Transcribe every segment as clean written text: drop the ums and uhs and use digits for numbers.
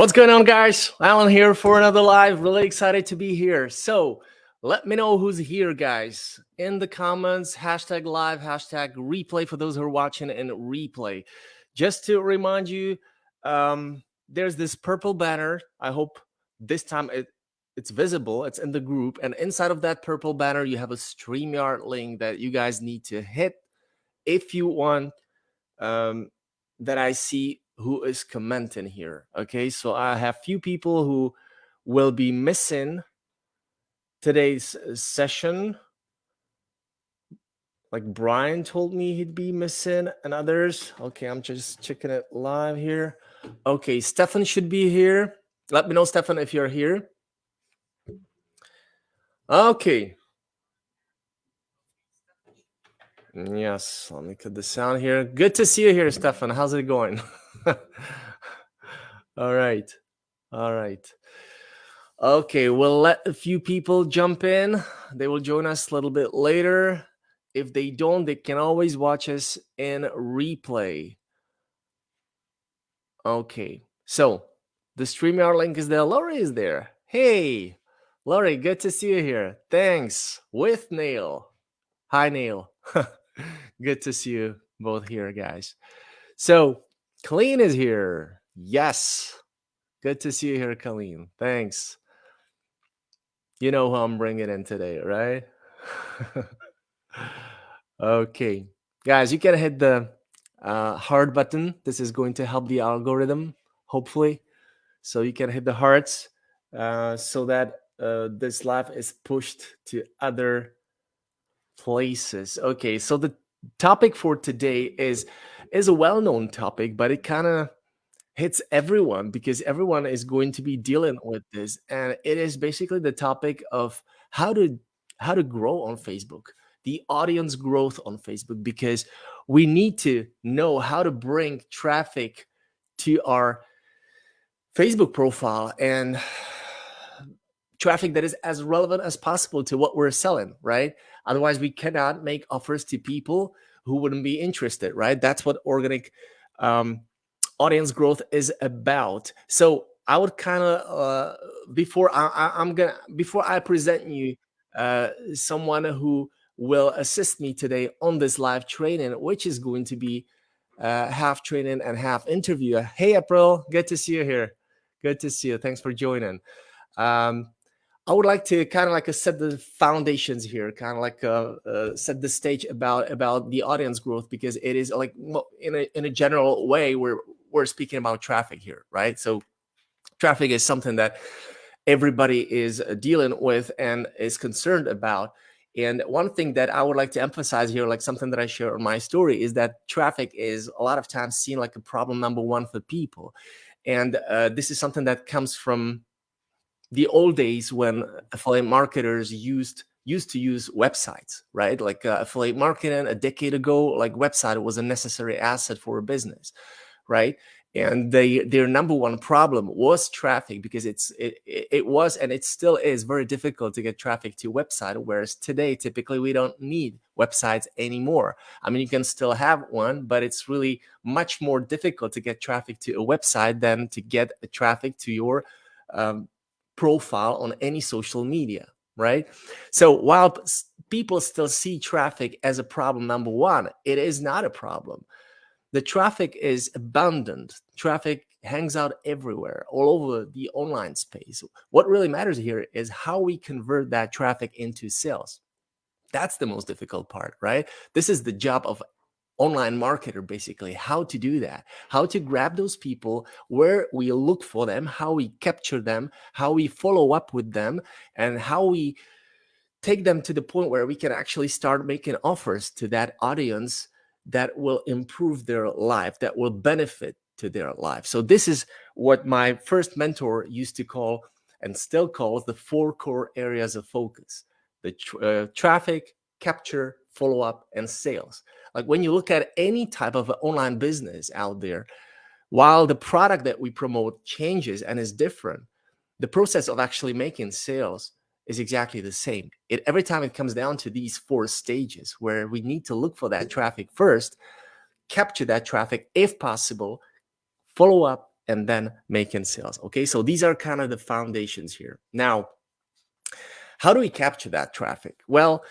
What's going on, guys? Alan here for another live. Really excited to be here. So let me know who's here, guys, in the comments. Hashtag live, hashtag replay for those who are watching in replay. Just to remind you, there's this purple banner. I hope this time it's visible. It's in the group. And inside of that purple banner, you have a StreamYard link that you guys need to hit if you want that I see who is commenting here. Okay, so I have few people who will be missing today's session. Like Brian told me he'd be missing, and others. Okay, I'm just checking it live here. Okay, Stefan should be here. Let me know, Stefan, if you're here. Okay. Yes, let me cut the sound here. Good to see you here, Stefan. How's it going? All right. All right. Okay, we'll let a few people jump in. They will join us a little bit later. If they don't, they can always watch us in replay. Okay, so the StreamYard link is there. Laurie is there. Hey, Laurie, good to see you here. Thanks. With Neil. Hi, Neil. Good to see you both here, guys. So Colleen is here. Yes. Good to see you here, Colleen. Thanks. You know who I'm bringing in today, right? Okay. Guys, you can hit the heart button. This is going to help the algorithm, hopefully. So you can hit the hearts so that this live is pushed to other places. Okay, so the topic for today is a well-known topic, but it kind of hits everyone because everyone is going to be dealing with this, and it is basically the topic of how to grow on Facebook, the audience growth on Facebook, because we need to know how to bring traffic to our Facebook profile and traffic that is as relevant as possible to what we're selling, right? Otherwise, we cannot make offers to people who wouldn't be interested, right? That's what organic audience growth is about. So I would kind of before I present you someone who will assist me today on this live training, which is going to be half training and half interview. Hey, April, good to see you here. Good to see you. Thanks for joining. I would like to kind of like set the foundations here, kind of like set the stage about the audience growth, because it is like in a general way we're speaking about traffic here, right? So traffic is something that everybody is dealing with and is concerned about. And one thing that I would like to emphasize here, like something that I share on my story, is that traffic is a lot of times seen like a problem number one for people. And this is something that comes from the old days when affiliate marketers used to use websites, right? Like affiliate marketing a decade ago, like website was a necessary asset for a business, right? And their number one problem was traffic, because it was and it still is very difficult to get traffic to a website, whereas today typically we don't need websites anymore. I mean, you can still have one, but it's really much more difficult to get traffic to a website than to get traffic to your profile on any social media, right? So while people still see traffic as a problem number one, it is not a problem. The traffic is abundant. Traffic hangs out everywhere, all over the online space. What really matters here is how we convert that traffic into sales. That's the most difficult part, right? This is the job of online marketer, basically, how to do that, how to grab those people, where we look for them, how we capture them, how we follow up with them, and how we take them to the point where we can actually start making offers to that audience that will improve their life, that will benefit to their life. So this is what my first mentor used to call, and still calls, the 4 core areas of focus: the traffic, capture, follow up, and sales. Like when you look at any type of online business out there, while the product that we promote changes and is different, the process of actually making sales is exactly the same. Every time it comes down to these 4 stages, where we need to look for that traffic first, capture that traffic if possible, follow up, and then making sales. Okay, so these are kind of the foundations here. Now, how do we capture that traffic? Well,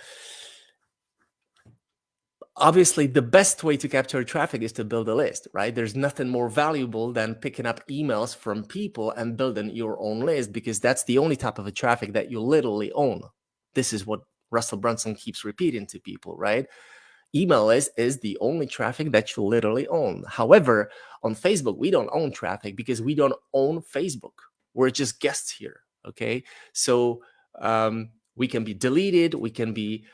obviously, the best way to capture traffic is to build a list, right? There's nothing more valuable than picking up emails from people and building your own list, because that's the only type of a traffic that you literally own. This is what Russell Brunson keeps repeating to people, right? Email list is the only traffic that you literally own. However, on Facebook, we don't own traffic because we don't own Facebook. We're just guests here, okay? So we can be deleted, we can be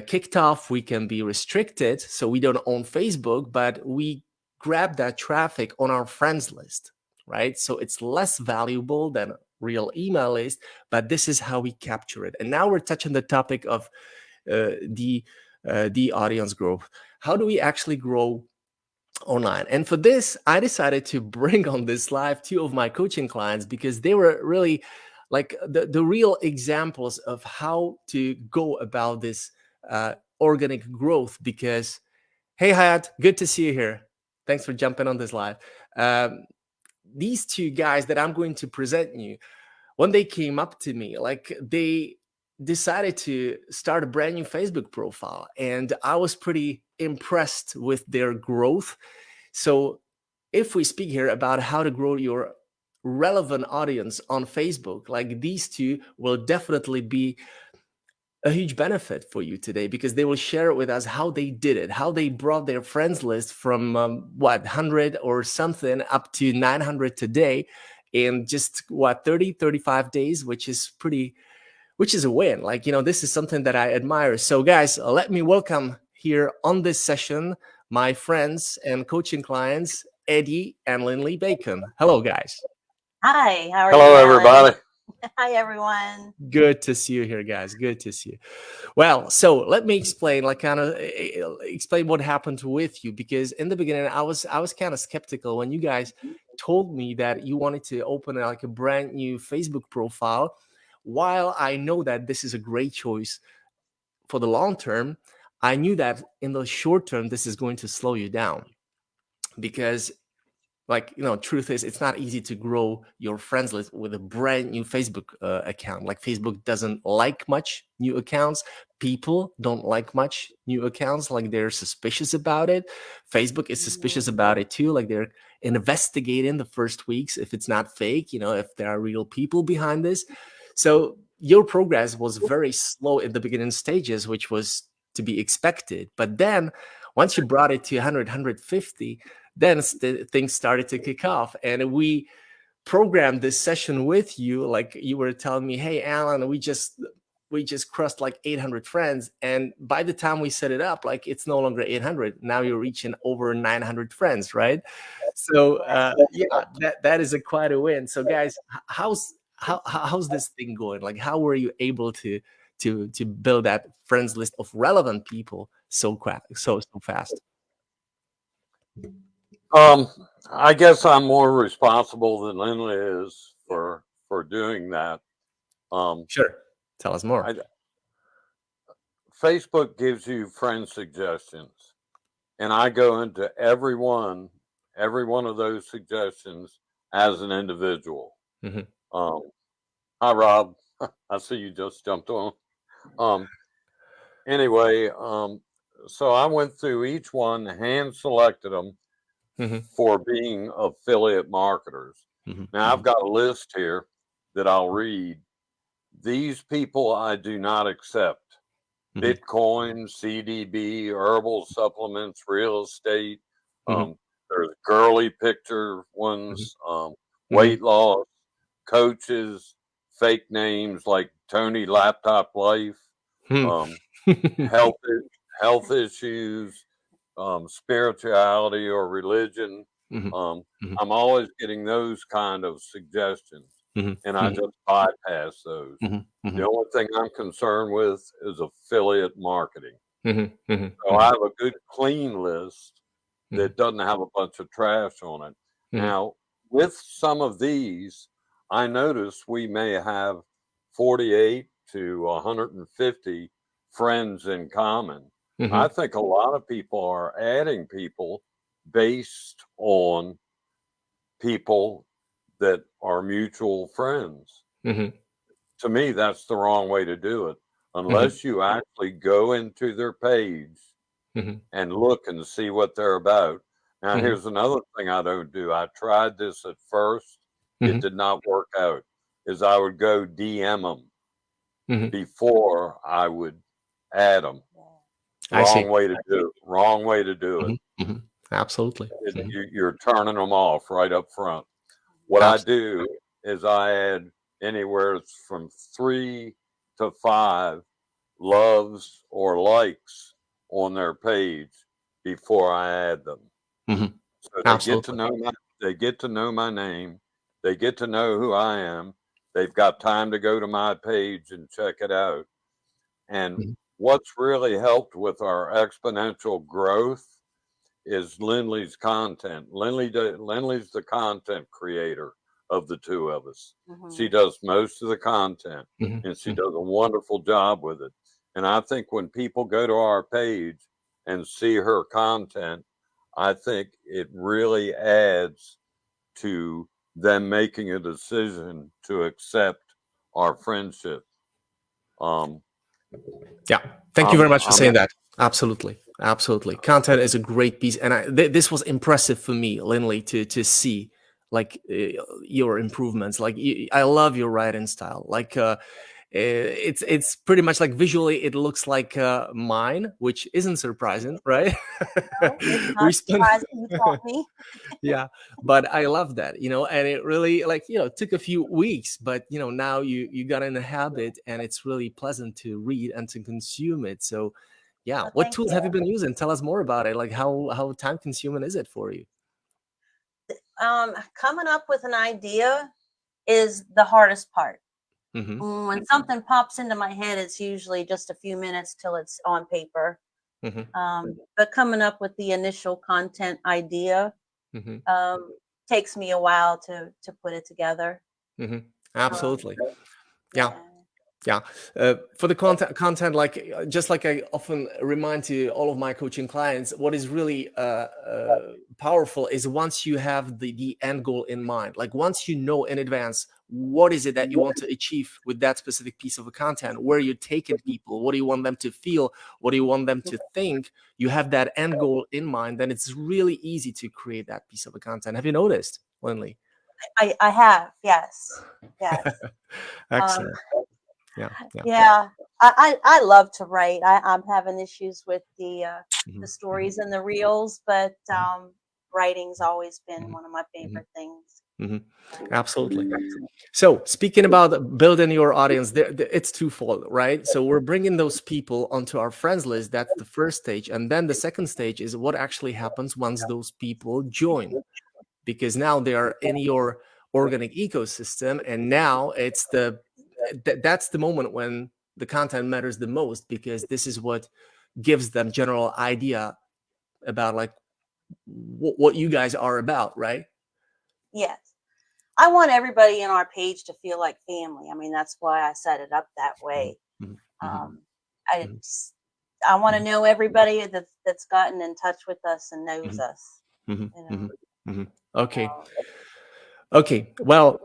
kicked off, we can be restricted. So we don't own Facebook, but we grab that traffic on our friends list, right? So it's less valuable than a real email list, but this is how we capture it. And now we're touching the topic of the audience growth. How do we actually grow online? And for this, I decided to bring on this live 2 of my coaching clients, because they were really like the real examples of how to go about this organic growth. Because, hey, Hayat, good to see you here. Thanks for jumping on this live. These 2 guys that I'm going to present you, when they came up to me, like they decided to start a brand new Facebook profile, and I was pretty impressed with their growth. So if we speak here about how to grow your relevant audience on Facebook, like these 2 will definitely be a huge benefit for you today, because they will share with us how they did it, how they brought their friends list from 100 or something up to 900 today in just 35 days, which is a win. Like, this is something that I admire. So guys, let me welcome here on this session my friends and coaching clients, Eddie and Lindley Bacon. Hello, guys. Hi, how are you? Hello, everybody. Hi, everyone. Good to see you here, guys. Good to see you. Well, so let me explain, explain what happened with you, because in the beginning, I was kind of skeptical when you guys told me that you wanted to open like a brand new Facebook profile. While I know that this is a great choice for the long term, I knew that in the short term, this is going to slow you down, because truth is, it's not easy to grow your friends list with a brand new Facebook account. Like, Facebook doesn't like much new accounts. People don't like much new accounts. Like, they're suspicious about it. Facebook is suspicious about it too. Like, they're investigating the first weeks if it's not fake, if there are real people behind this. So your progress was very slow in the beginning stages, which was to be expected. But then once you brought it to 100, 150, then things started to kick off. And we programmed this session with you. Like, you were telling me, hey, Alan, we just crossed like 800 friends. And by the time we set it up, like, it's no longer 800. Now you're reaching over 900 friends, right? So that is quite a win. So guys, how's this thing going? Like, how were you able to build that friends list of relevant people so fast? I guess I'm more responsible than Lindley is for doing that. Sure. Tell us more. Facebook gives you friend suggestions, and I go into every one of those suggestions as an individual. Mm-hmm. Hi, Rob. I see you just jumped on. Anyway, so I went through each one, hand selected them for being affiliate marketers. Now, I've got a list here that I'll read. These people I do not accept. Bitcoin, CDB, herbal supplements, real estate. There's girly picture ones, weight loss, coaches, fake names like Tony Laptop Life, health issues, spirituality or religion. I'm always getting those kind of suggestions, and I just bypass those. The only thing I'm concerned with is affiliate marketing. So I have a good clean list that doesn't have a bunch of trash on it. Now, with some of these, I notice we may have 48 to 150 friends in common. I think a lot of people are adding people based on people that are mutual friends. To me, that's the wrong way to do it. Unless you actually go into their page and look and see what they're about. Now, here's another thing I don't do. I tried this at first. It did not work out. Is I would go DM them before I would add them. Wrong way to do it. Wrong way to do it. Absolutely. You're turning them off right up front. What I do is I add anywhere from 3 to 5 loves or likes on their page before I add them. So they get to know my name. They get to know who I am. They've got time to go to my page and check it out. And what's really helped with our exponential growth is Lindley's content. Lindley's the content creator of the two of us. She does most of the content, and she does a wonderful job with it. And I think when people go to our page and see her content, I think it really adds to them making a decision to accept our friendship. Yeah. Thank you very much for saying that. Absolutely. Absolutely. Content is a great piece. And this was impressive for me, Lindley, to see like your improvements. Like I love your writing style. Like it's pretty much like visually it looks like mine, which isn't surprising, right? No, it's not surprising you taught me. Yeah, but I love that, and it really took a few weeks, but now you got in the habit, and it's really pleasant to read and to consume it. So yeah, Well, what tools have you been using? Tell us more about it. Like how time consuming is it for you? Coming up with an idea is the hardest part. When something pops into my head, it's usually just a few minutes till it's on paper. But coming up with the initial content idea takes me a while to put it together. Absolutely. Yeah. For the content, like just like I often remind to all of my coaching clients, what is really powerful is once you have the end goal in mind. Like once you know in advance what is it that you want to achieve with that specific piece of content, where you're taking people, what do you want them to feel, what do you want them to think, you have that end goal in mind, then it's really easy to create that piece of content. Have you noticed, Lindley? I have, yes. Excellent. Yeah. I love to write. I'm having issues with the stories and the reels, but writing's always been one of my favorite things. Absolutely. So speaking about building your audience, it's twofold, right? So we're bringing those people onto our friends list. That's the first stage. And then the second stage is what actually happens once those people join, because now they are in your organic ecosystem. And now it's that's the moment when the content matters the most, because this is what gives them general idea about like what you guys are about, right? Yes. I want everybody in our page to feel like family. I mean, that's why I set it up that way. I want to know everybody that's gotten in touch with us and knows us. Okay. Okay. Well,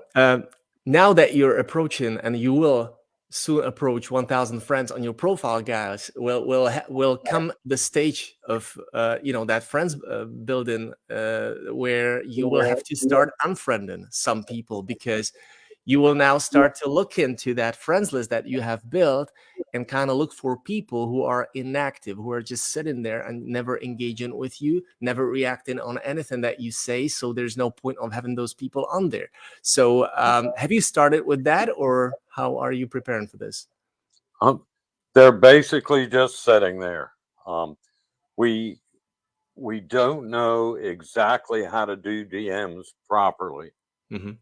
now that you're approaching, and you will soon approach 1,000 friends on your profile, guys, will come the stage of that friends building where you will have to start unfriending some people, because you will now start to look into that friends list that you have built and kind of look for people who are inactive, who are just sitting there and never engaging with you, never reacting on anything that you say. So there's no point of having those people on there. So have you started with that, or how are you preparing for this? They're basically just sitting there. We don't know exactly how to do DMs properly.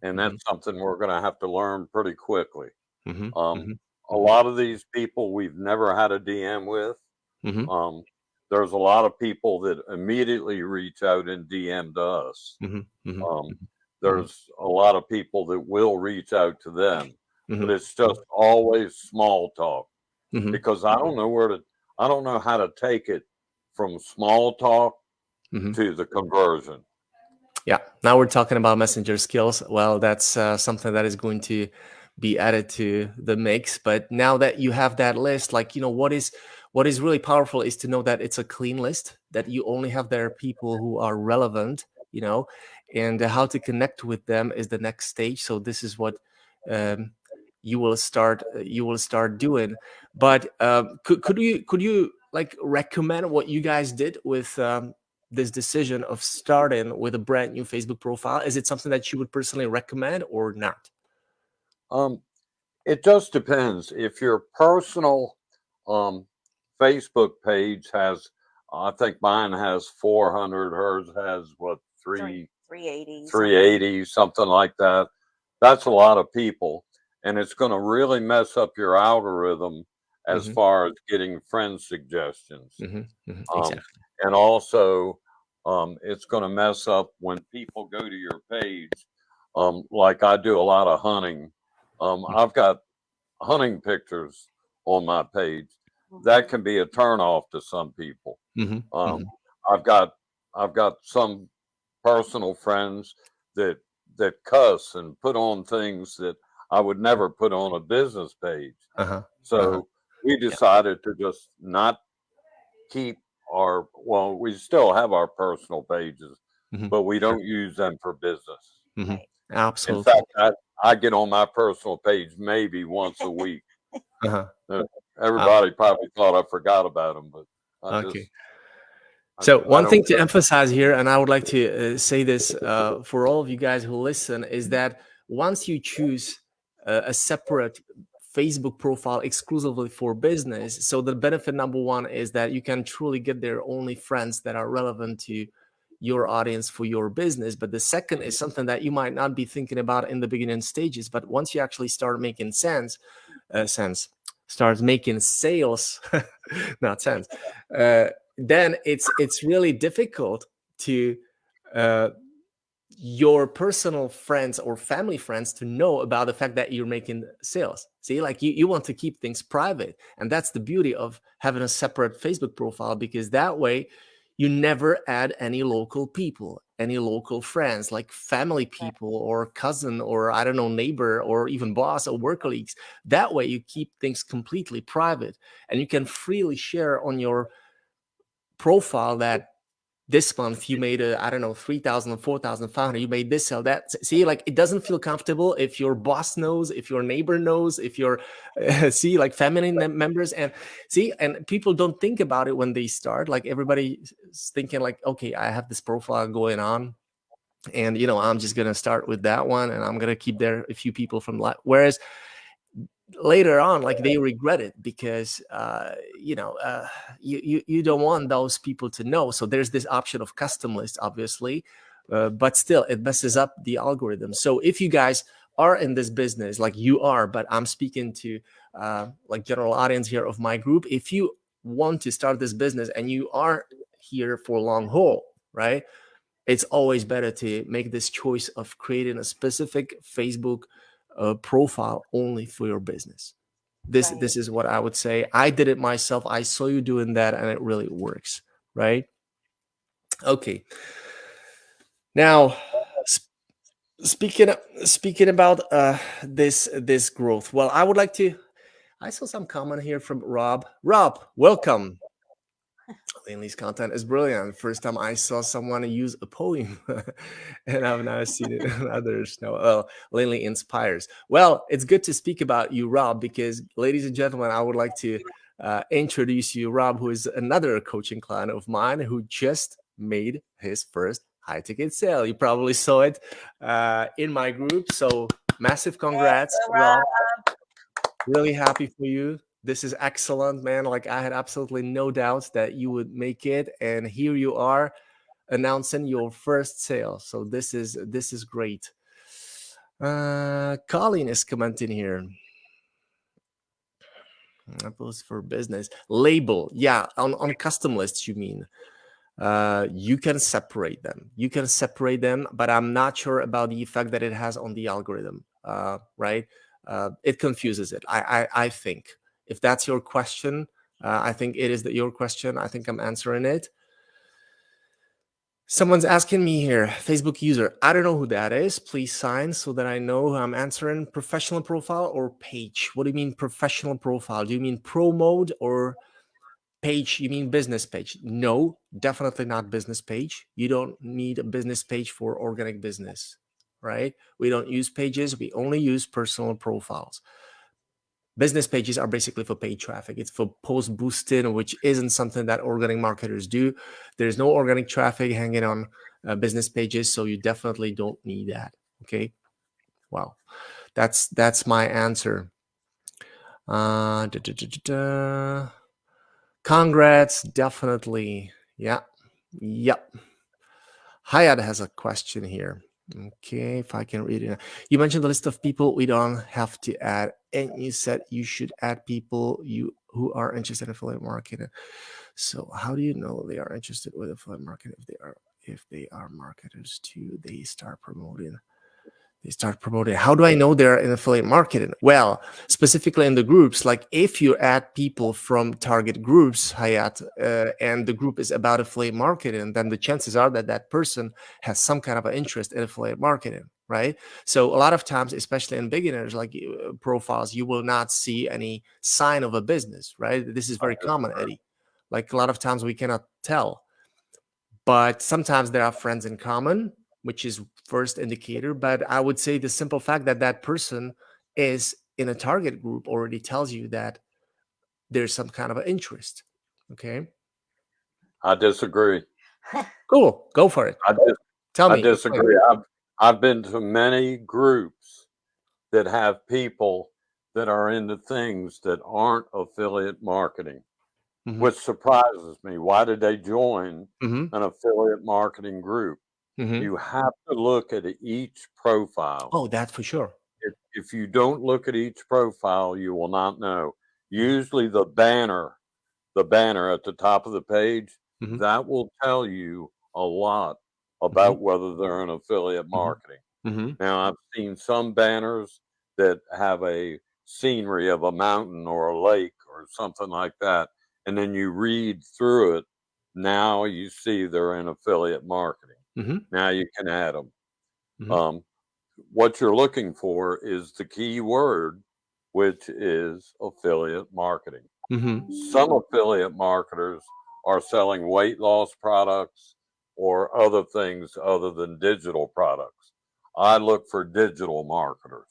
And that's something we're going to have to learn pretty quickly. A lot of these people we've never had a DM with. There's a lot of people that immediately reach out and DM to us. There's a lot of people that will reach out to them, but it's just always small talk, because I don't know how to take it from small talk to the conversion. Yeah, now we're talking about messenger skills. Well, that's something that is going to be added to the mix. But now that you have that list, like, what is really powerful is to know that it's a clean list, that you only have there people who are relevant, and how to connect with them is the next stage. So this is what you will start doing. But could you like recommend what you guys did with this decision of starting with a brand new Facebook profile? Is it something that you would personally recommend or not? It just depends. If your personal Facebook page has, I think mine has 400, hers has what, 380, something like that. That's a lot of people, and it's going to really mess up your algorithm as far as getting friend suggestions. Exactly. And also, it's going to mess up when people go to your page. Like I do a lot of hunting. I've got hunting pictures on my page. That can be a turnoff to some people. I've got some personal friends that cuss and put on things that I would never put on a business page. So we decided to just not keep we still have our personal pages, but we don't use them for business. Absolutely. In fact, I get on my personal page maybe once a week. Everybody probably thought I forgot about them, but So one thing to emphasize here, and I would like to say this for all of you guys who listen, is that once you choose a separate Facebook profile exclusively for business, so the benefit number one is that you can truly get there only friends that are relevant to your audience for your business. But the second is something that you might not be thinking about in the beginning stages, but once you actually start making starts making sales, not sense, then it's really difficult to your personal friends or family friends to know about the fact that you're making sales. See, like you want to keep things private, and that's the beauty of having a separate Facebook profile, because that way you never add any local people, any local friends, like family people or cousin or I don't know, neighbor or even boss or work colleagues. That way you keep things completely private, and you can freely share on your profile that this month you made I don't know, 3,000 or 4,500, you made this sale, that. See, like it doesn't feel comfortable if your boss knows, if your neighbor knows, if your see, like family members. And see, and people don't think about it when they start. Like everybody's thinking like, okay, I have this profile going on, and I'm just gonna start with that one, and I'm gonna keep there a few people from whereas later on, like they regret it, because you don't want those people to know. So there's this option of custom list, obviously, but still it messes up the algorithm. So if you guys are in this business, like you are, but I'm speaking to like general audience here of my group, if you want to start this business and you are here for long haul, right, it's always better to make this choice of creating a specific Facebook profile only for your business. This is what I would say. I did it myself. I saw you doing that, and it really works, right? Okay. Now, speaking about this growth, well, I would like to. I saw some comment here from Rob. Rob, welcome. Linley's content is brilliant. First time I saw someone use a poem, and I've now seen it in others. No, well, Linley inspires. Well, it's good to speak about you, Rob, because, ladies and gentlemen, I would like to introduce you, Rob, who is another coaching client of mine who just made his first high-ticket sale. You probably saw it in my group. So massive congrats, Rob. Really happy for you. This is excellent, man. Like I had absolutely no doubts that you would make it, and here you are announcing your first sale. So this is great. Colleen is commenting here. Apples for business label, yeah, on custom lists, you mean. You can separate them, but I'm not sure about the effect that it has on the algorithm, right? It confuses it. I think, if that's your question, I think it is your question. I think I'm answering it. Someone's asking me here, Facebook user. I don't know who that is. Please sign so that I know who I'm answering. Professional profile or page? What do you mean professional profile? Do you mean pro mode or page? You mean business page? No, definitely not business page. You don't need a business page for organic business, right? We don't use pages. We only use personal profiles. Business pages are basically for paid traffic. It's for post boosting, which isn't something that organic marketers do. There's no organic traffic hanging on business pages, so you definitely don't need that. Okay. Wow. That's my answer. Congrats, definitely. Yeah. Yep. Hayat has a question here. Okay, if I can read it. You mentioned the list of people we don't have to add, and you said you should add people who are interested in affiliate marketing. So how do you know they are interested with affiliate marketing? If they are marketers too, they start promoting. How do I know they're in affiliate marketing? Well, specifically in the groups, like if you add people from target groups, Hayat, and the group is about affiliate marketing, then the chances are that that person has some kind of an interest in affiliate marketing, right? So a lot of times, especially in beginners like profiles, you will not see any sign of a business, right? This is very common, Eddie. Like a lot of times we cannot tell, but sometimes there are friends in common, which is first indicator. But I would say the simple fact that that person is in a target group already tells you that there's some kind of an interest. Okay. I disagree. Cool. Go for it. Tell me. I disagree. I've been to many groups that have people that are into things that aren't affiliate marketing, which surprises me. Why did they join an affiliate marketing group? You have to look at each profile. Oh, that's for sure. If you don't look at each profile, you will not know. Usually the banner at the top of the page, that will tell you a lot about whether they're in affiliate marketing. Now, I've seen some banners that have a scenery of a mountain or a lake or something like that, and then you read through it. Now you see they're in affiliate marketing. Now you can add them. What you're looking for is the key word, which is affiliate marketing. Some affiliate marketers are selling weight loss products or other things other than digital products. I look for digital marketers.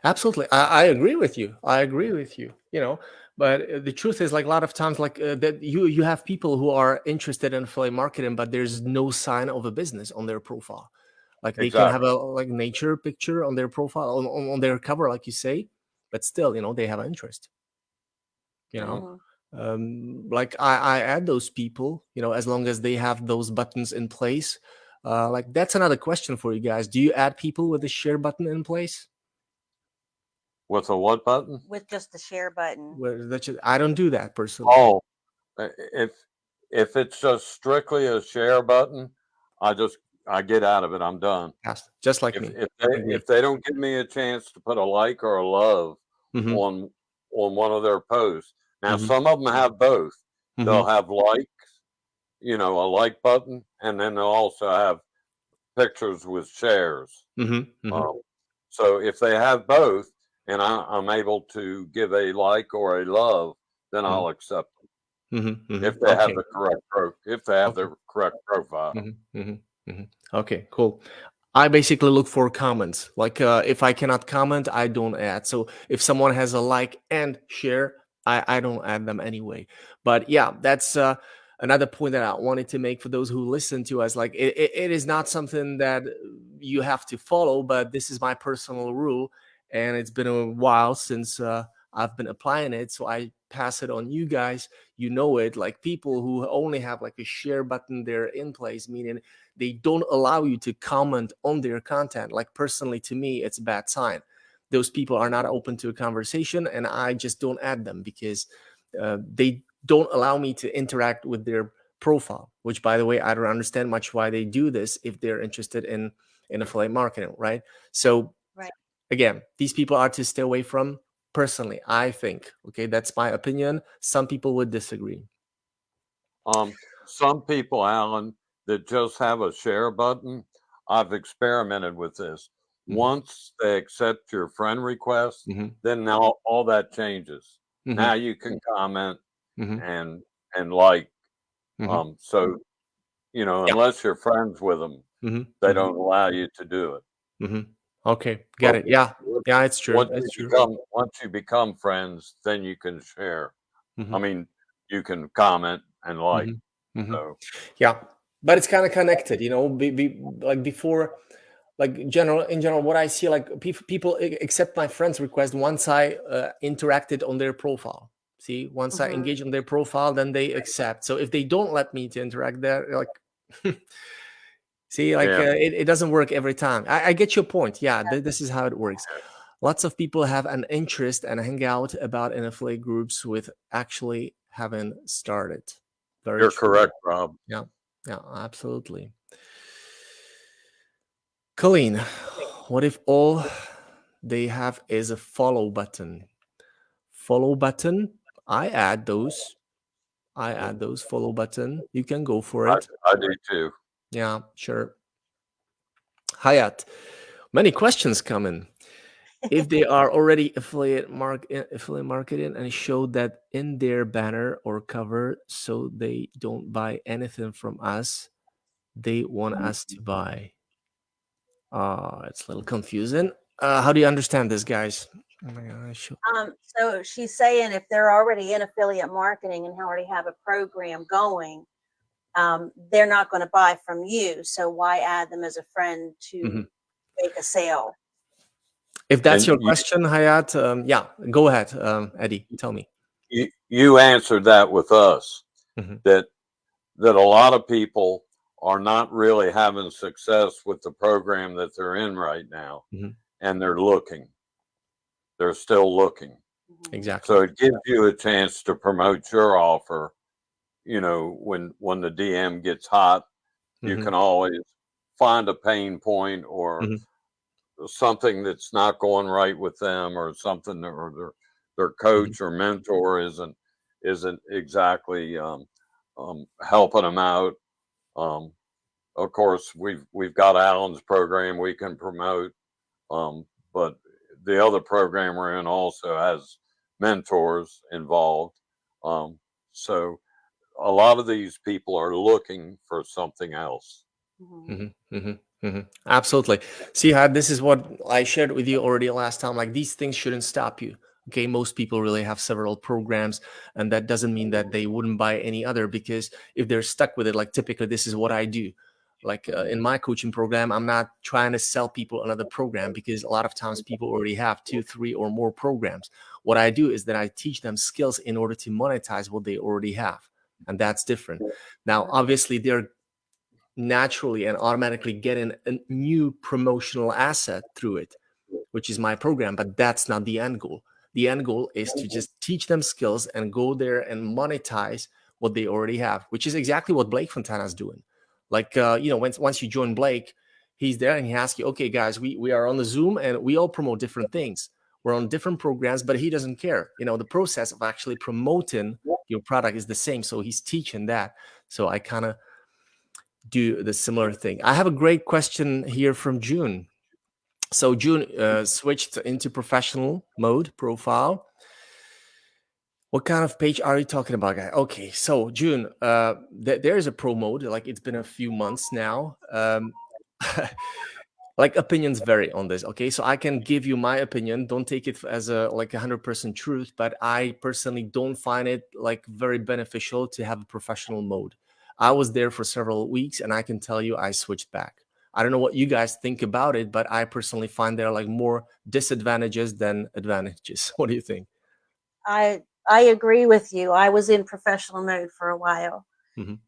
Absolutely. I agree with you. You know, but the truth is, like a lot of times, like that you have people who are interested in affiliate marketing, but there's no sign of a business on their profile. Like they can have a like nature picture on their profile on their cover, like you say, but still, you know, they have an interest. You know, like I add those people, you know, as long as they have those buttons in place. Like that's another question for you guys. Do you add people with the share button in place? With a what button? With just the share button. I don't do that personally. Oh, if it's just strictly a share button, I get out of it. I'm done. Yes, just like me. If they don't give me a chance to put a like or a love on one of their posts, now some of them have both. They'll have likes, you know, a like button, and then they'll also have pictures with shares. So if they have both, and I'm able to give a like or a love, then I'll accept them. If they have the correct profile. Okay, cool. I basically look for comments. Like if I cannot comment, I don't add. So if someone has a like and share, I don't add them anyway. But yeah, that's another point that I wanted to make for those who listen to us. Like it is not something that you have to follow, but this is my personal rule. And it's been a while since I've been applying it. So I pass it on you guys. You know it, like people who only have like a share button there in place, meaning they don't allow you to comment on their content. Like personally, to me, it's a bad sign. Those people are not open to a conversation, and I just don't add them because they don't allow me to interact with their profile, which, by the way, I don't understand much why they do this if they're interested in affiliate marketing, right? So again, these people are to stay away from. Personally, I think, okay, that's my opinion. Some people would disagree. some people, Alan, that just have a share button, I've experimented with this. Once they accept your friend request, then now all that changes. Now you can comment and like. So, you know, unless you're friends with them, they don't allow you to do it. Okay, got it. Yeah, it's true. Once you become friends, then you can share. I mean, you can comment and like. So. Yeah, but it's kind of connected, you know. Like before, like in general, what I see, like people accept my friend's request once I interacted on their profile. See, once I engage on their profile, then they accept. So if they don't let me to interact there, like, see, like it doesn't work every time. I get your point. Yeah, this is how it works. Lots of people have an interest and hang out about in affiliate groups with actually haven't started. You're correct, Rob. Yeah, absolutely. Colleen, what if all they have is a follow button? Follow button, I add those follow button. You can go for it. I do too. Yeah, sure. Hayat, many questions coming. If they are already affiliate marketing and show that in their banner or cover, so they don't buy anything from us, they want us to buy. It's a little confusing. How do you understand this, guys? Oh my gosh. So she's saying if they're already in affiliate marketing and already have a program going, they're not going to buy from you. So why add them as a friend to make a sale? If that's your question, Hayat, yeah, go ahead, Eddie. Tell me. You answered that with us. That a lot of people are not really having success with the program that they're in right now, and they're looking. They're still looking. Exactly. So it gives you a chance to promote your offer. You know, when the DM gets hot, you can always find a pain point or something that's not going right with them, or something, or their coach or mentor isn't exactly helping them out. Of course, we've got Alan's program we can promote, but the other program we're in also has mentors involved. So a lot of these people are looking for something else. Absolutely. See, this is what I shared with you already last time. Like, these things shouldn't stop you. Okay, most people really have several programs, and that doesn't mean that they wouldn't buy any other, because if they're stuck with it, like typically this is what I do. Like in my coaching program, I'm not trying to sell people another program, because a lot of times people already have 2, 3, or more programs. What I do is that I teach them skills in order to monetize what they already have, and that's different. Now, obviously, they're naturally and automatically getting a new promotional asset through it, which is my program, but that's not the end goal. The end goal is to just teach them skills and go there and monetize what they already have, which is exactly what Blake Fontana is doing. Like, you know, once you join Blake, he's there and he asks you, okay, guys, we are on the Zoom and we all promote different things. We're on different programs, but he doesn't care. You know, the process of actually promoting your product is the same. So he's teaching that. So I kind of do the similar thing. I have a great question here from June. So June switched into professional mode profile. What kind of page are you talking about, guy? Okay, so June, there is a pro mode. Like, it's been a few months now. Like, opinions vary on this. Okay, so I can give you my opinion. Don't take it as a 100% truth, but I personally don't find it like very beneficial to have a professional mode. I was there for several weeks, and I can tell you I switched back. I don't know what you guys think about it, but I personally find there are like more disadvantages than advantages. What do you think? I agree with you. I was in professional mode for a while.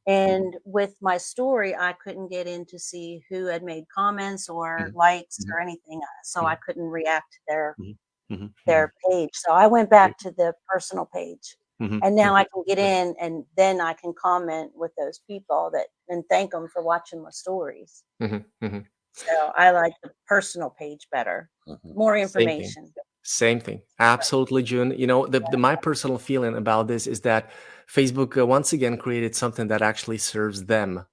And with my story, I couldn't get in to see who had made comments or likes or anything. So I couldn't react to their page. So I went back to the personal page. And now I can get in, and then I can comment with those people and thank them for watching my stories. So I like the personal page better. More information. Same thing. Absolutely, June. You know, my personal feeling about this is that Facebook once again created something that actually serves them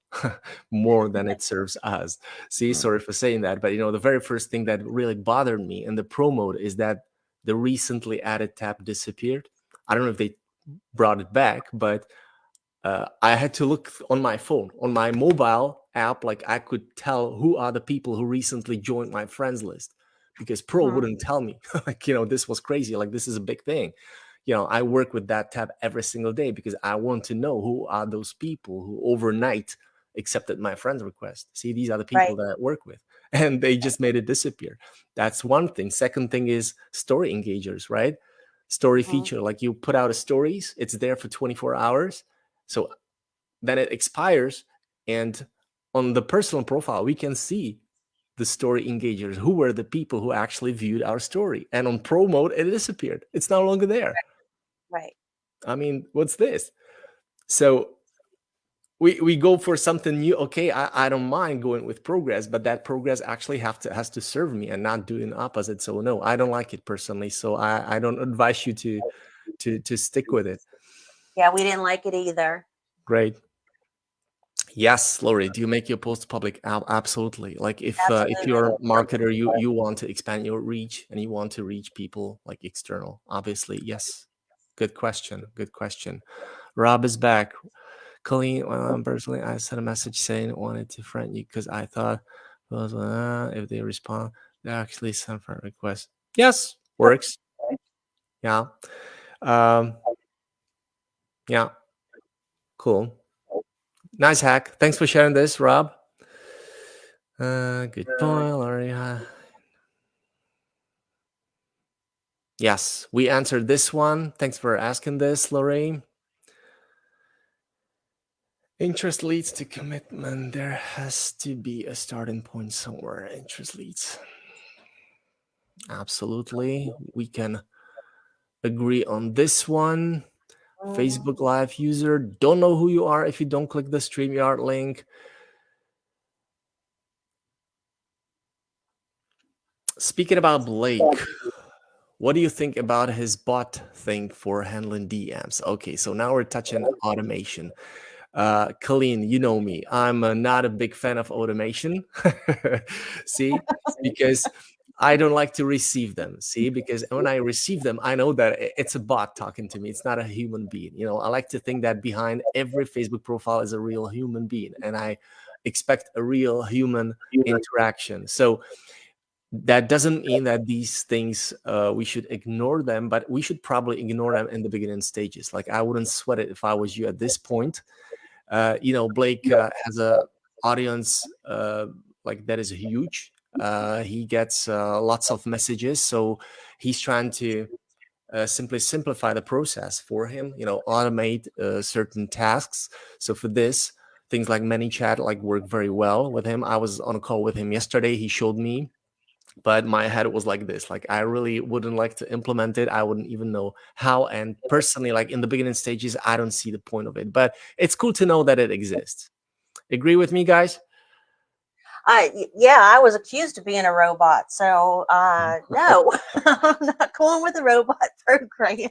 more than it serves us. See, sorry for saying that, but the very first thing that really bothered me in the pro mode is that the recently added tab disappeared. I don't know if they brought it back, but I had to look on my phone, on my mobile app, like I could tell who are the people who recently joined my friends list, because Pro wouldn't tell me. Like, this was crazy. Like, this is a big thing. I work with that tab every single day because I want to know who are those people who overnight accepted my friend's request. See, these are the people that I work with, and they just made it disappear. That's one thing. Second thing is story engagers, right? Story feature, like you put out a stories, it's there for 24 hours. So then it expires, and on the personal profile, we can see the story engagers, who were the people who actually viewed our story. And on pro mode, it disappeared. It's no longer there. Right. I mean, what's this? So we go for something new. Okay, I don't mind going with progress, but that progress actually has to serve me and not doing the opposite. So no, I don't like it personally. So I don't advise you to stick with it. Yeah, we didn't like it either. Great. Yes, Lori, do you make your post public? Absolutely. Like if you're a marketer, you want to expand your reach and you want to reach people like external, obviously. Yes. Good question. Good question. Rob is back. Colleen, personally, I sent a message saying I wanted to friend you because I thought if they respond, they actually send friend request. Yes, works. Yeah. Yeah. Cool. Nice hack. Thanks for sharing this, Rob. Good point, Laurie. Yes, we answered this one. Thanks for asking this, Lorraine. Interest leads to commitment. There has to be a starting point somewhere. Interest leads. Absolutely. We can agree on this one. Facebook Live user. Don't know who you are if you don't click the StreamYard link. Speaking about Blake, what do you think about his bot thing for handling DMs? Okay, so now we're touching automation. Colleen, you know me. I'm not a big fan of automation. See, because I don't like to receive them. See, because when I receive them, I know that it's a bot talking to me. It's not a human being. I like to think that behind every Facebook profile is a real human being, and I expect a real human interaction. So that doesn't mean that these things we should ignore them, but we should probably ignore them in the beginning stages. Like, I wouldn't sweat it if I was you at this point. Blake has a audience like that is huge. He gets lots of messages, so he's trying to simply simplify the process for him, automate certain tasks. So for this, things like ManyChat work very well with him. I was on a call with him yesterday. He showed me, but my head was like this. Like, I really wouldn't like to implement it. I wouldn't even know how. And personally, like in the beginning stages, I don't see the point of it. But it's cool to know that it exists. Agree with me, guys? Yeah, I was accused of being a robot. So no, I'm not going with the robot program.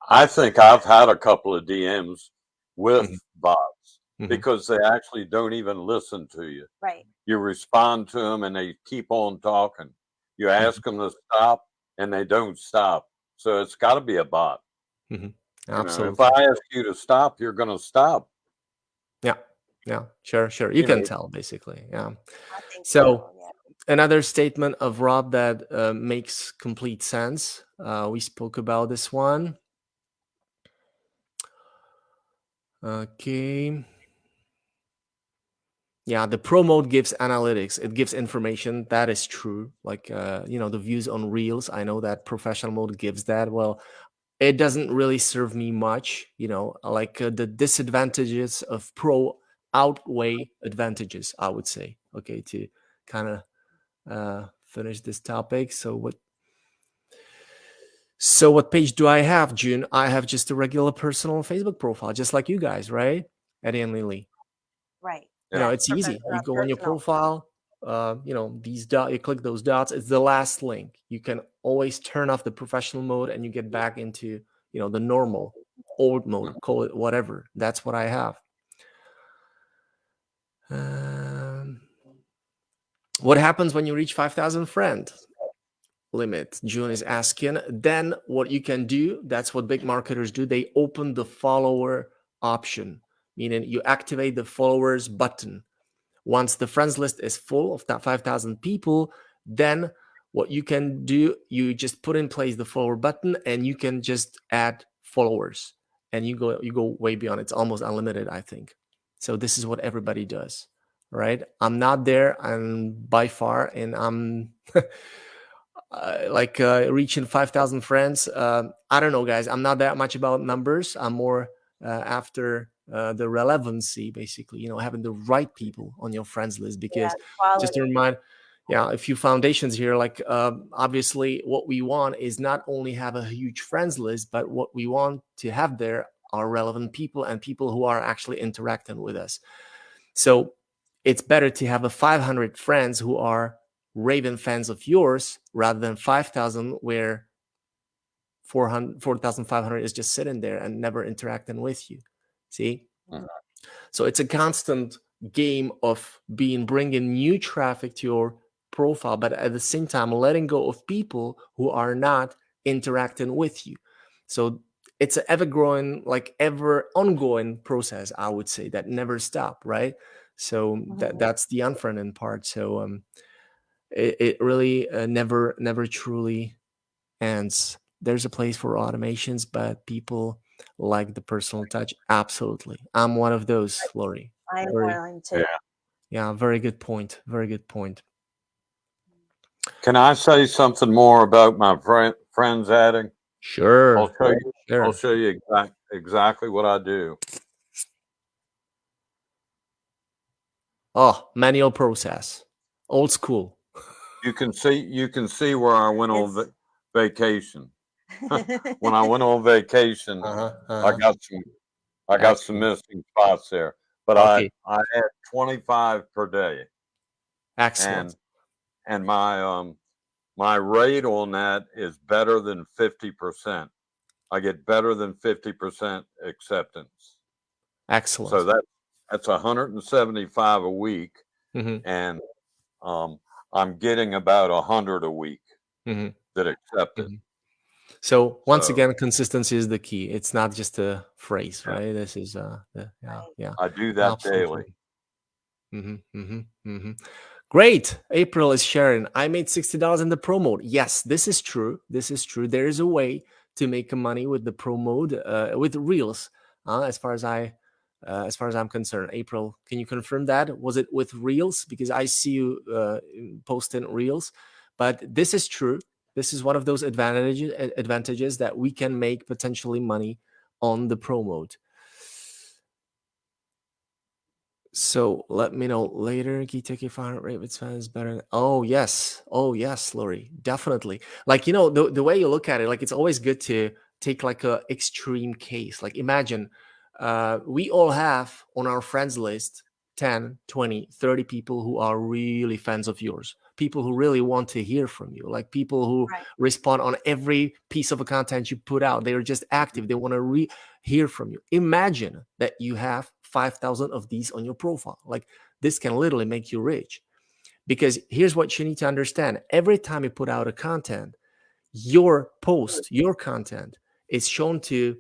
I think I've had a couple of DMs with bots because they actually don't even listen to you. Right. You respond to them and they keep on talking. You ask them to stop and they don't stop. So it's got to be a bot. Absolutely. If I ask you to stop, you're going to stop. Yeah, sure. You can tell, basically. Yeah. So another statement of Rob that makes complete sense. We spoke about this one. Okay. Yeah, the pro mode gives analytics. It gives information. That is true. Like, the views on Reels. I know that professional mode gives that. Well, it doesn't really serve me much. Like the disadvantages of pro outweigh advantages, I would say. Okay, to kind of finish this topic. So what page do I have, June? I have just a regular personal Facebook profile, just like you guys, right? Eddie and Lily. Right. It's easy. You go on your profile, these dots, you click those dots. It's the last link. You can always turn off the professional mode and you get back into, the normal. old mode, call it whatever. That's what I have. What happens when you reach 5,000 friends limit? June is asking. Then what you can do, that's what big marketers do. They open the follower option, meaning you activate the followers button. Once the friends list is full of that 5,000 people, then what you can do, you just put in place the follower button and you can just add followers, and you go way beyond. It's almost unlimited, I think. So this is what everybody does, right? I'm not there, and by far, and I'm reaching 5,000 friends. I don't know, guys. I'm not that much about numbers. I'm more after the relevancy, basically, having the right people on your friends list. Because just to remind, a few foundations here, like obviously what we want is not only have a huge friends list, but what we want to have there are relevant people and people who are actually interacting with us. So it's better to have 500 friends who are raving fans of yours rather than 5,000 where 4,500 is just sitting there and never interacting with you. See? So it's a constant game of bringing new traffic to your profile, but at the same time letting go of people who are not interacting with you. So it's an ever-growing, ever ongoing process, I would say, that never stop, right? So that's the unfriending part. So it really never truly ends. There's a place for automations, but people like the personal touch. Absolutely. I'm one of those, Lori. I am one too. Yeah, very good point. Very good point. Can I say something more about my friends adding? Sure. I'll show you exactly what I do. Oh, manual process. Old school. You can see where I went on vacation. When I went on vacation, I got some missing spots there, but I had 25 per day. Excellent. And my rate on that is better than 50%. I get better than 50% acceptance. Excellent. So that's 175 a week, and I'm getting about 100 a week that accept it. So once again, consistency is the key. It's not just a phrase, right? This is I do that daily. Great. April is sharing. I made $60 in the pro mode. Yes, this is true. This is true. There is a way to make money with the pro mode, with Reels. As far as I'm concerned, April, can you confirm that? Was it with Reels? Because I see you posting Reels. But this is true. This is one of those advantages that we can make potentially money on the pro mode. So let me know later. 𝗔𝘂𝗱𝗶𝗲 rate with fans better. Oh yes, Lori, definitely. The way you look at it, it's always good to take a extreme case. Imagine we all have on our friends list 10, 20, 30 people who are really fans of yours. People who really want to hear from you, people who respond on every piece of content you put out. They're just active. They want to hear from you. Imagine that you have 5,000 of these on your profile. This can literally make you rich, because here's what you need to understand. Every time you put out a content, your post, your content is shown to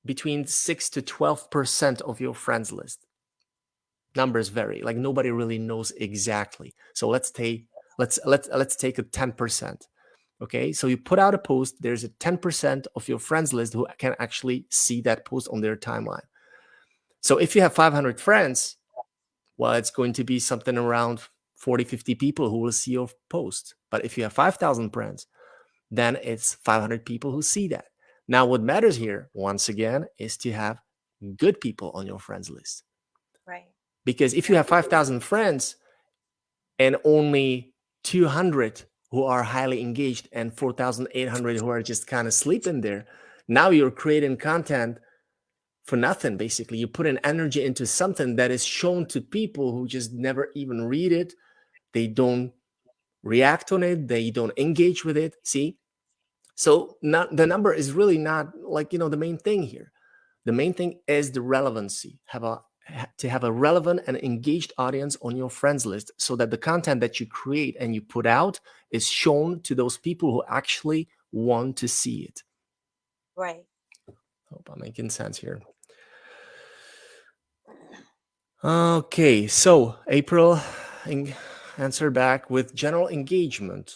between 6 to 12% of your friends list. Numbers vary. Nobody really knows exactly. So let's take a 10%. Okay, so you put out a post, there's a 10% of your friends list who can actually see that post on their timeline. So if you have 500 friends, well, it's going to be something around 40, 50 people who will see your post. But if you have 5,000 friends, then it's 500 people who see that. Now, what matters here, once again, is to have good people on your friends list. Right. Because if you have 5,000 friends and only 200 who are highly engaged and 4,800 who are just kind of sleeping there, now you're creating content for nothing. Basically, you put an energy into something that is shown to people who just never even read it. They don't react on it. They don't engage with it. See? So the number is really not like, the main thing here. The main thing is the relevancy. To have a relevant and engaged audience on your friends list, so that the content that you create and you put out is shown to those people who actually want to see it. Right. Hope I'm making sense here. Okay, so April answer back with general engagement.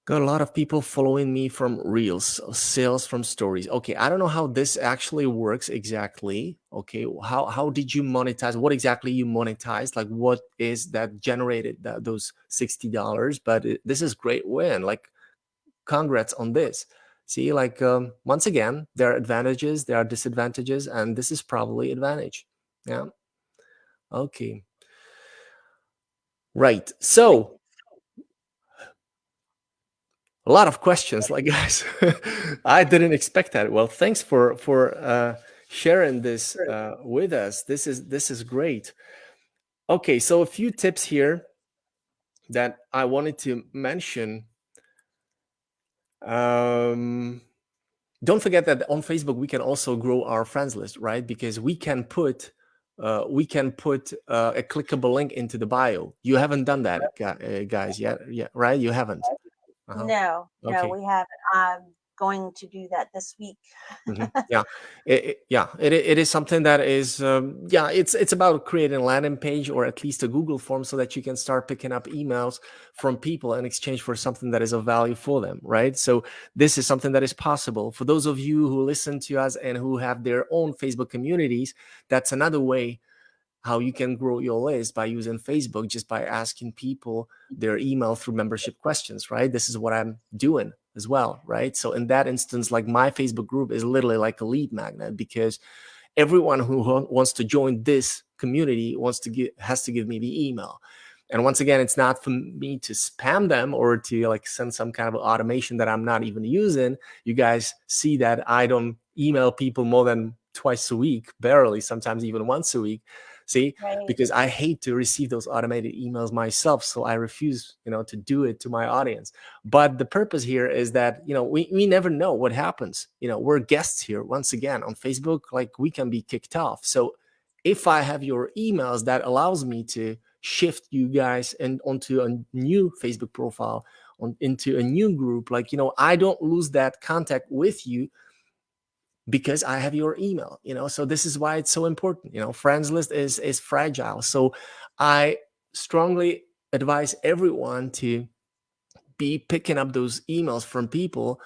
Got a lot of people following me from Reels, sales from stories. Okay, I don't know how this actually works exactly. Okay, how did you monetize? What exactly you monetized? Like, what is that generated those $60? But this is great win. Like, congrats on this. See, like, once again, there are advantages, there are disadvantages, and this is probably advantage. Yeah. Okay. Right. So a lot of questions, like, guys. I didn't expect that. Well, thanks for sharing this with us. This is great. Okay, so a few tips here that I wanted to mention. Don't forget that on Facebook we can also grow our friends list, right? Because we can put a clickable link into the bio. You haven't done that, guys, yet, right? You haven't. No, Okay. we haven't. I'm going to do that this week. Yeah, it is something that is it's about creating a landing page, or at least a Google form, so that you can start picking up emails from people in exchange for something that is of value for them, right? So this is something that is possible for those of you who listen to us and who have their own Facebook communities. That's another way how you can grow your list, by using Facebook, just by asking people their email through membership questions, right? This is what I'm doing as well, right? So in that instance, like, my Facebook group is literally like a lead magnet, because everyone who wants to join this community has to give me the email. And once again, it's not for me to spam them or to like send some kind of automation that I'm not even using. You guys see that I don't email people more than twice a week, barely, sometimes even once a week. See, Right. because I hate to receive those automated emails myself. So I refuse, to do it to my audience. But the purpose here is that, we never know what happens. We're guests here. Once again, on Facebook, like, we can be kicked off. So if I have your emails, that allows me to shift you guys and onto a new Facebook profile, into a new group. Like, I don't lose that contact with you because I have your email, so this is why it's so important. Friends list is fragile. So I strongly advise everyone to be picking up those emails from people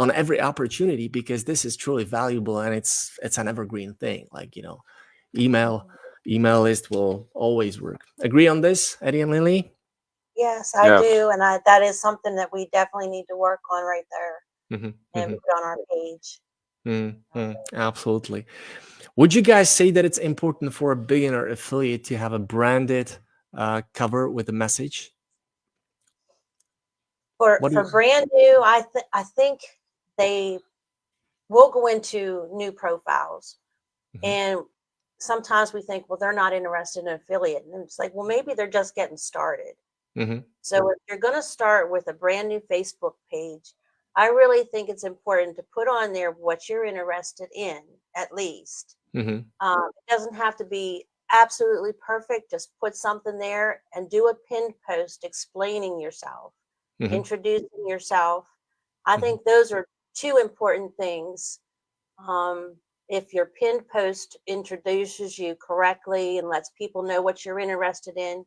on every opportunity, because this is truly valuable, and it's an evergreen thing. Like, email list will always work. Agree on this, Eddie and Lily? Yes, I do, and that is something that we definitely need to work on right there, and put on our page. Absolutely. Would you guys say that it's important for a beginner affiliate to have a branded cover with a message? For brand new, I think they will go into new profiles, and sometimes we think, well, they're not interested in affiliate, and it's like, well, maybe they're just getting started. So if you're going to start with a brand new Facebook page, I really think it's important to put on there what you're interested in, at least. It doesn't have to be absolutely perfect. Just put something there and do a pinned post explaining yourself, introducing yourself. I think those are two important things. If your pinned post introduces you correctly and lets people know what you're interested in,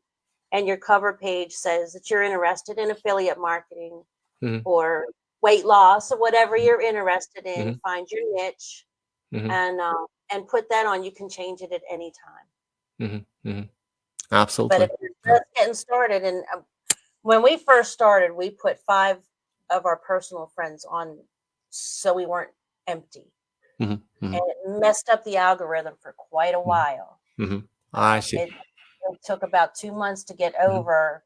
and your cover page says that you're interested in affiliate marketing or weight loss or whatever you're interested in, find your niche and put that on. You can change it at any time. Absolutely. But if you're just getting started, and when we first started, we put 5 of our personal friends on so we weren't empty. And it messed up the algorithm for quite a while. I see. It took about 2 months to get over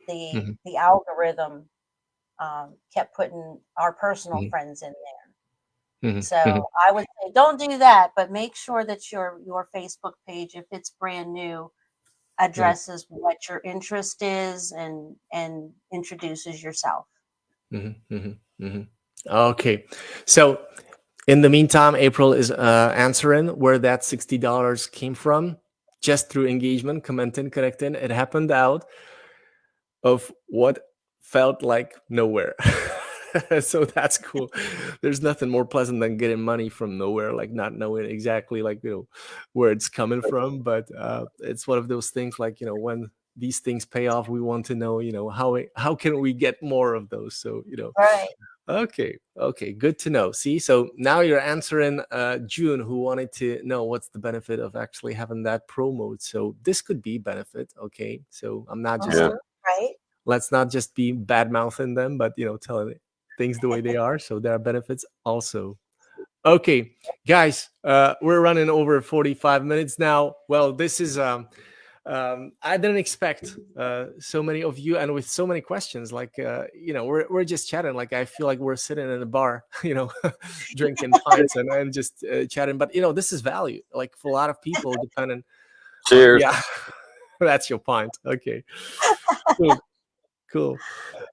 the algorithm. Kept putting our personal friends in there. So I would say don't do that, but make sure that your Facebook page, if it's brand new, addresses what your interest is and introduces yourself. Okay, so in the meantime, April is answering where that $60 came from, just through engagement, commenting, connecting. It happened out of what felt like nowhere. So that's cool. There's nothing more pleasant than getting money from nowhere, like not knowing exactly like, you know, where it's coming from. But it's one of those things like, you know, when these things pay off, we want to know, you know, how can we get more of those? So, you know, Right. okay, good to know. See, so now you're answering June, who wanted to know what's the benefit of actually having that pro mode. So this could be benefit. Okay, so I'm not just right. Let's not just be bad mouthing them, but you know, telling things the way they are. So there are benefits also. Okay, guys, we're running over 45 minutes now. Well, this is I didn't expect so many of you, and with so many questions. Like you know, we're just chatting. Like I feel like we're sitting in a bar, you know, drinking pints and just chatting. But you know, this is value. Like for a lot of people, depending. Cheers. Yeah, that's your point. Okay, cool.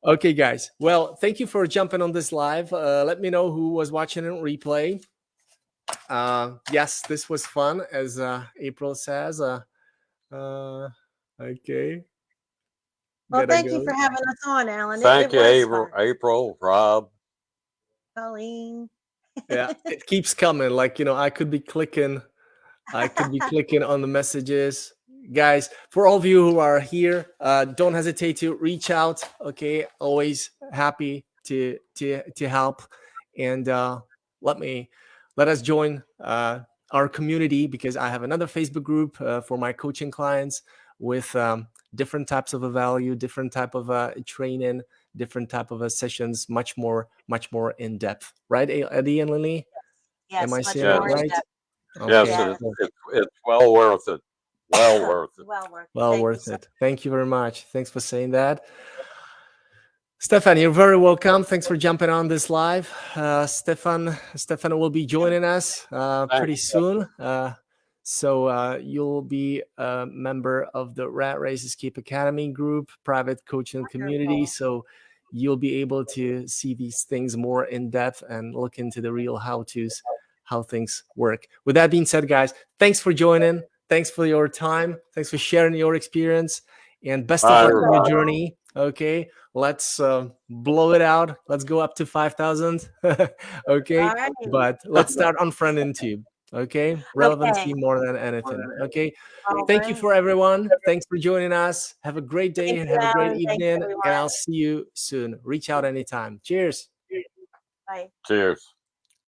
Okay, guys. Well, thank you for jumping on this live. Let me know who was watching in replay. Yes, this was fun, as April says. Okay. Well, thank you for having us on, Alan. Thank you, April, Rob, Colleen. Yeah, it keeps coming. Like, you know, I could be clicking on the messages. Guys, for all of you who are here, don't hesitate to reach out. Okay, always happy to help, and let us join our community, because I have another Facebook group for my coaching clients with different types of a value, different type of training, different type of sessions, much more in depth. Right, Eddie and Lily? Yes, am I much saying more it right? Yes, it's well worth it. Well worth it. Well worth it. Thank you very much. Thanks for saying that. Stefan, you're very welcome. Thanks for jumping on this live. Stefan will be joining us pretty soon. So you'll be a member of the Rat Race Escape Academy group, private coaching community. So you'll be able to see these things more in depth and look into the real how-tos, how things work. With that being said, guys, thanks for joining. Thanks for your time. Thanks for sharing your experience, and best of luck on your journey. Okay, let's blow it out. Let's go up to 5,000. Okay, but let's start on front end tube. Okay, relevancy more than anything. Okay, thank you for everyone. Thanks for joining us. Have a great day and have a great evening, and I'll see you soon. Reach out anytime. Cheers. Bye. Cheers.